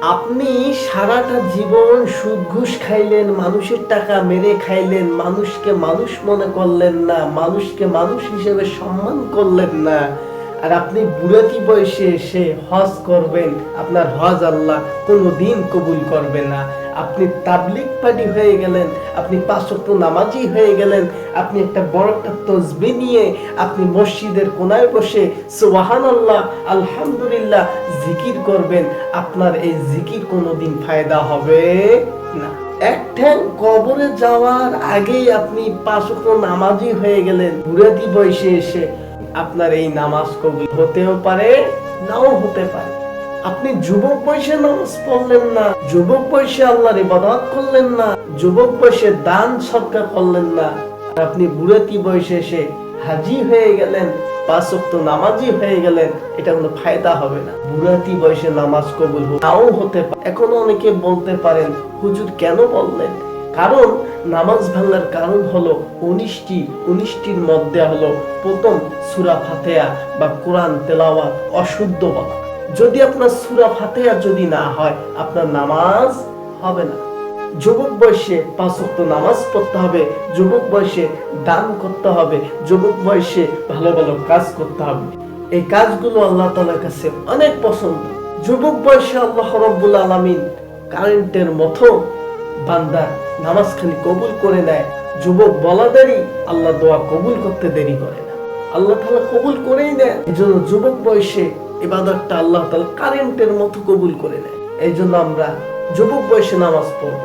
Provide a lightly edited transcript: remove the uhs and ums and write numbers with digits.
আপনি সারাটা জীবন সুদ ঘুষ খাইলেন, মানুষের টাকা মেরে খাইলেন, মানুষকে মানুষ মনে করলেন না, মানুষকে মানুষ হিসেবে সম্মান করলেন না। আর আপনি বুড়াতি বয়সে এসে হজ করবেন, আপনার হজ আল্লাহ কোনোদিন কবুল করবে না। আপনি তাবলিগ পার্টি হয়ে গেলেন, আপনি 5 ওয়াক্ত নামাজি হয়ে গেলেন, আপনি একটা বড় একটা তসবিহ নিয়ে আপনি মসজিদের কোনায় বসে সুবহানাল্লাহ আলহামদুলিল্লাহ জিকির করবেন, আপনার এই জিকির কোনোদিন ফায়দা হবে না। এক ঠ্যাং কবরে যাওয়ার আগেই আপনি 5 ওয়াক্ত নামাজি হয়ে গেলেন, বুড়াতি বয়সে এসে আপনার এই নামাজ কবুল হতেও পারে, নাও হতে পারে। আপনি যুবক বয়সে নামাজ পড়লেন না, যুবক বয়সে আল্লাহর ইবাদত করলেন না, যুবক বয়সে দান সদকা করলেন না, আর আপনি বুড়াতি বয়সে এসে হাজি হয়ে গেলেন, 5 ওয়াক্ত নামাজি হয়ে গেলেন, এটা কোনো ফায়দা হবে না। বুড়াতি বয়সে নামাজ কবুল নাও হতে পারে। এখন অনেকে বলতে পারেন, হুজুর কেন বললেন? কারণ নামাজ ভাঙার কারণ হলো 19টির মধ্যে হলো প্রথম সূরা ফাতিহা বা কোরআন তেলাওয়াত অশুদ্ধ বলা। যদি আপনার সূরা ফাতিহা যদি না হয়, আপনার নামাজ হবে না। যুবক বয়সে 5 ওয়াক্ত নামাজ পড়তে হবে, যুবক বয়সে দান করতে হবে, যুবক বয়সে ভালো ভালো কাজ করতে হবে। এই কাজগুলো আল্লাহ তাআলার কাছে অনেক পছন্দ। যুবক বয়সে আল্লাহ রাব্বুল আলামিন কারেন্টের মতো বান্দার নামাজখানি কবুল করে নেয়। যুবক বলা দেরি, আল্লাহ দোয়া কবুল করতে দেরি করে না, আল্লাহ তাআলা কবুল করেই নেয়। এজন্য যুবক বয়সে ইবাদতটা আল্লাহ তাআলা কারেন্টের মতো কবুল করে নেয়। এই জন্য আমরা যুবক বয়সে নামাজ পড়ব।